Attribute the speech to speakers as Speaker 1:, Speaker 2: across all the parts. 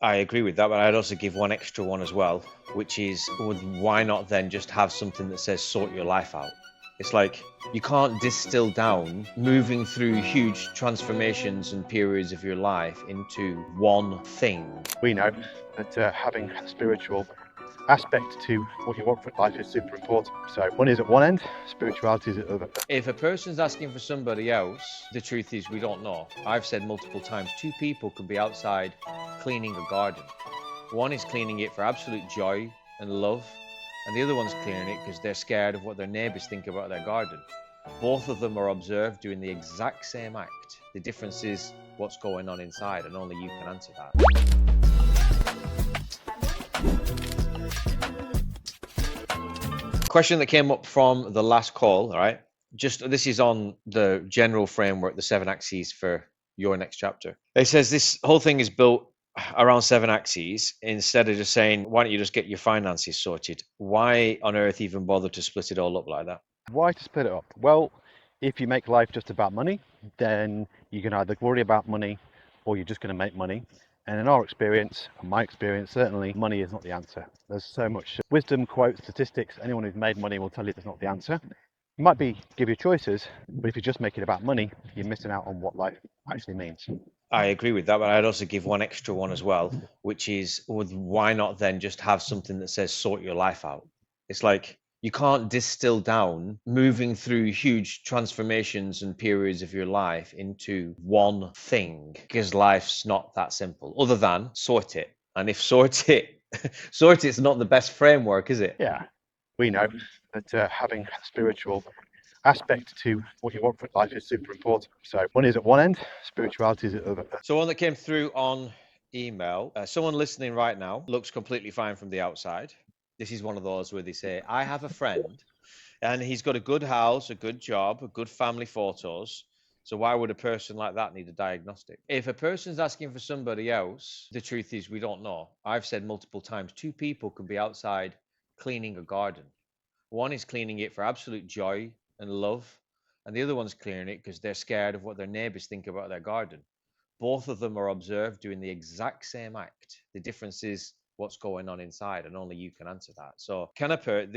Speaker 1: I agree with that, but I'd also give one extra one as well, which is why not then just have something that says sort your life out? It's like you can't distill down moving through huge transformations and periods of your life into one thing.
Speaker 2: We know that having a spiritual aspect to what you want for life is super important. So money is at one end, spirituality is at the other.
Speaker 1: If a person's asking for somebody else, the truth is we don't know. I've said multiple times, two people can be outside cleaning a garden. One is cleaning it for absolute joy and love, and the other one's cleaning it because they're scared of what their neighbours think about their garden. Both of them are observed doing the exact same act. The difference is what's going on inside, and only you can answer that. Question that came up from the last call, all right? This is on the general framework, the 7 axes for your next chapter. It says this whole thing is built around 7 axes. Instead of just saying, why don't you just get your finances sorted? Why on earth even bother to split it all up like that?
Speaker 2: Why to split it up? Well, if you make life just about money, then you can either worry about money or you're just going to make money. And in our experience, my experience, certainly money is not the answer. There's so much wisdom, quotes, statistics. Anyone who's made money will tell you that's not the answer. It might be give you choices, but if you just make it about money, you're missing out on what life actually means.
Speaker 1: I agree with that, but I'd also give one extra one as well, which is why not then just have something that says sort your life out? It's like you can't distill down moving through huge transformations and periods of your life into one thing, because life's not that simple, other than sort it. And if sort it's not the best framework, is it?
Speaker 2: Yeah, we know that having a spiritual aspect to what you want for life is super important. So money is at one end, spirituality is at the other.
Speaker 1: So one that came through on email, someone listening right now looks completely fine from the outside. This is one of those where they say, I have a friend and he's got a good house, a good job, a good family photos. So why would a person like that need a diagnostic? If a person's asking for somebody else, the truth is we don't know. I've said multiple times, two people can be outside cleaning a garden. One is cleaning it for absolute joy and love, and the other one's cleaning it because they're scared of what their neighbours think about their garden. Both of them are observed doing the exact same act. The difference is what's going on inside, and only you can answer that. So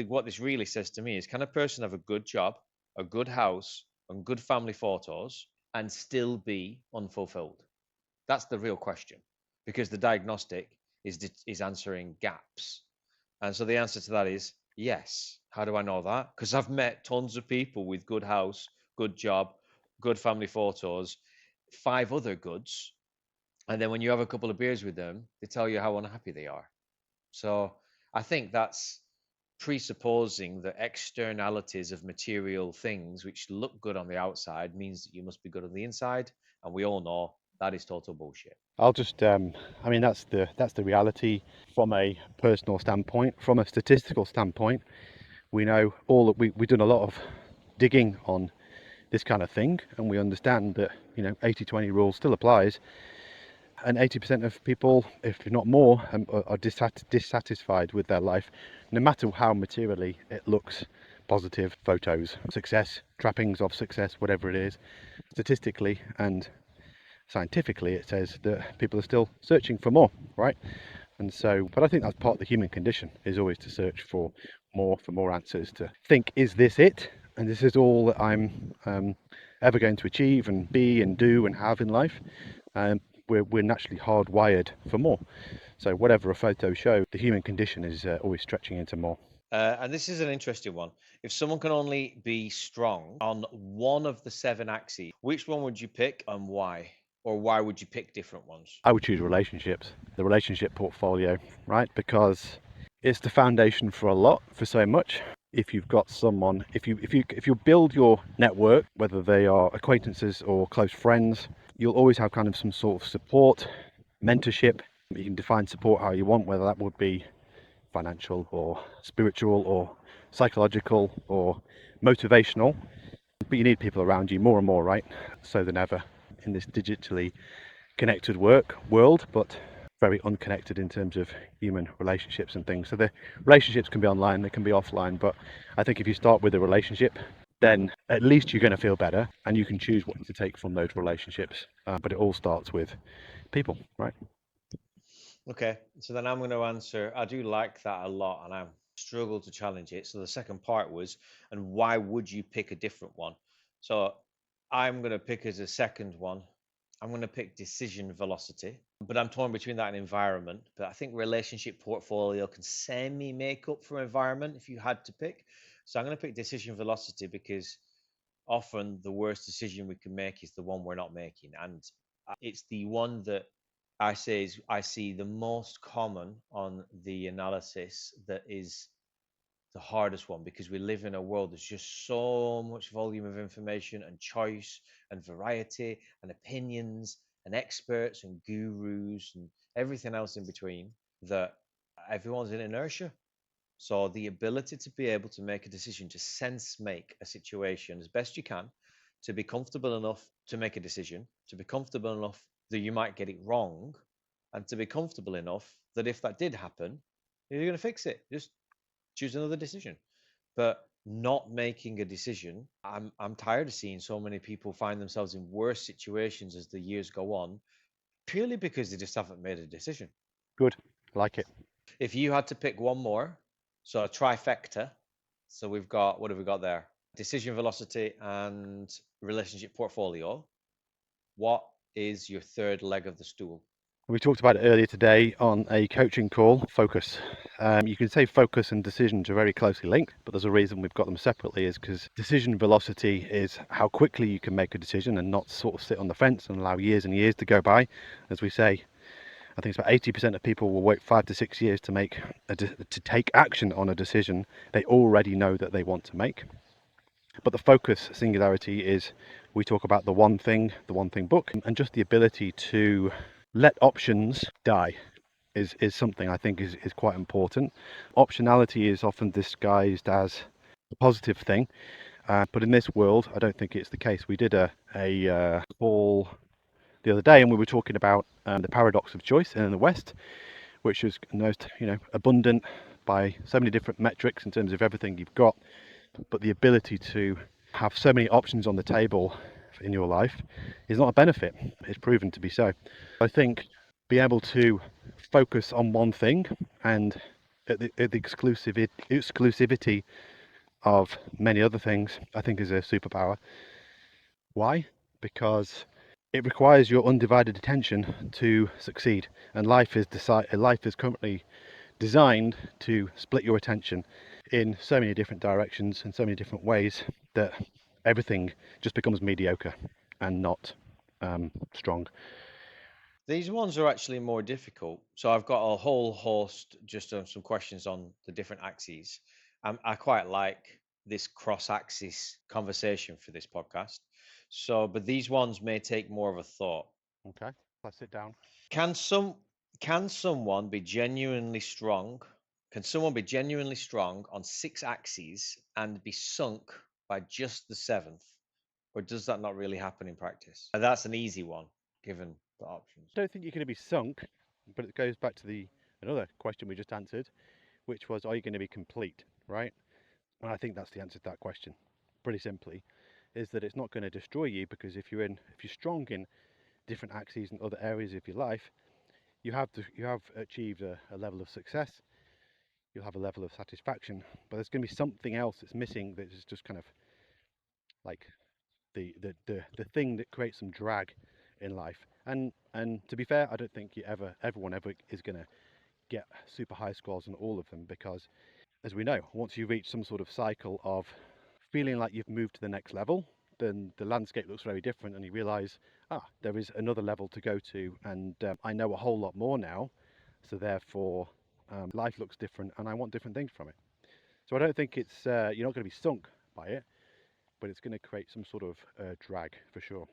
Speaker 1: what this really says to me is, can a person have a good job, a good house, and good family photos and still be unfulfilled? That's the real question, because the diagnostic is answering gaps. And so the answer to that is yes. How do I know that? Because I've met tons of people with good house, good job, good family photos, 5 other goods, and then when you have a couple of beers with them, they tell you how unhappy they are. So I think that's presupposing the externalities of material things which look good on the outside means that you must be good on the inside, and we all know that is total bullshit.
Speaker 2: I'll just, I mean, that's the reality from a personal standpoint. From a statistical standpoint, we know all that we've done a lot of digging on this kind of thing, and we understand that 80-20 rule still applies, and 80% of people, if not more, are dissatisfied with their life, no matter how materially it looks positive. Photos, success, trappings of success, whatever it is, statistically and scientifically it says that people are still searching for more, right? And so, but I think that's part of the human condition, is always to search for more answers, to think, is this it? And this is all that I'm ever going to achieve and be and do and have in life. We're naturally hardwired for more. So whatever a photo shows, the human condition is always stretching into more.
Speaker 1: And this is an interesting one. If someone can only be strong on one of the 7 axes, which one would you pick and why? Or why would you pick different ones?
Speaker 2: I would choose relationships, the relationship portfolio, right? Because it's the foundation for a lot, for so much. If you've got someone, if you build your network, whether they are acquaintances or close friends, you'll always have kind of some sort of support, mentorship. You can define support how you want, whether that would be financial or spiritual or psychological or motivational. But you need people around you more and more, right? So than ever in this digitally connected world, but very unconnected in terms of human relationships and things. So the relationships can be online, they can be offline, but I think if you start with a relationship, then at least you're going to feel better and you can choose what to take from those relationships. But it all starts with people, right?
Speaker 1: Okay, so then I'm going to answer. I do like that a lot, and I struggle to challenge it. So the second part was, and why would you pick a different one? So I'm going to pick as a second one. I'm going to pick decision velocity, but I'm torn between that and environment. But I think relationship portfolio can semi make up for environment if you had to pick. So I'm going to pick decision velocity because often the worst decision we can make is the one we're not making, and it's the one that I see the most common on the analysis that is the hardest one because we live in a world there's just so much volume of information and choice and variety and opinions and experts and gurus and everything else in between that everyone's in inertia. So the ability to be able to make a decision, to sense make a situation as best you can, to be comfortable enough to make a decision, to be comfortable enough that you might get it wrong, and to be comfortable enough that if that did happen, you're going to fix it. Just choose another decision. But not making a decision, I'm tired of seeing so many people find themselves in worse situations as the years go on, purely because they just haven't made a decision.
Speaker 2: Good, like it.
Speaker 1: If you had to pick one more, so a trifecta, so we've got, what have we got there? Decision velocity and relationship portfolio. What is your third leg of the stool?
Speaker 2: We talked about it earlier today on a coaching call, focus. You can say focus and decisions are very closely linked, but there's a reason we've got them separately is because decision velocity is how quickly you can make a decision and not sort of sit on the fence and allow years and years to go by. As we say, I think it's about 80% of people will wait 5 to 6 years to take action on a decision they already know that they want to make. But the focus singularity is we talk about the one thing book, and just the ability to let options die is something I think is quite important. Optionality is often disguised as a positive thing, but in this world, I don't think it's the case. We did a call the other day, and we were talking about the paradox of choice in the West, which is most abundant by so many different metrics in terms of everything you've got, but the ability to have so many options on the table in your life is not a benefit. It's proven to be so. I think being able to focus on one thing and at the exclusivity of many other things, I think is a superpower. Why? Because it requires your undivided attention to succeed, and life is currently designed to split your attention in so many different directions and so many different ways that everything just becomes mediocre and not strong.
Speaker 1: These ones are actually more difficult. So I've got a whole host just on some questions on the different axes. I quite like this cross-axis conversation for this podcast. So, but these ones may take more of a thought.
Speaker 2: Okay, let's sit down.
Speaker 1: Can some can someone be genuinely strong? Can someone be genuinely strong on six axes and be sunk by just the seventh? Or does that not really happen in practice? That's an easy one, given the options.
Speaker 2: I don't think you're going to be sunk, but it goes back to the another question we just answered, which was, are you going to be complete, right? And I think that's the answer to that question, pretty simply, is that it's not going to destroy you, because if you're strong in different axes and other areas of your life, you have achieved a level of success. You'll have a level of satisfaction, but there's going to be something else that's missing, that is just kind of like the thing that creates some drag in life. And to be fair, I don't think everyone ever is going to get super high scores on all of them, because as we know, once you reach some sort of cycle of feeling like you've moved to the next level, then the landscape looks very different, and you realize, there is another level to go to, and I know a whole lot more now, so therefore life looks different and I want different things from it. So I don't think it's you're not going to be sunk by it, but it's going to create some sort of drag for sure.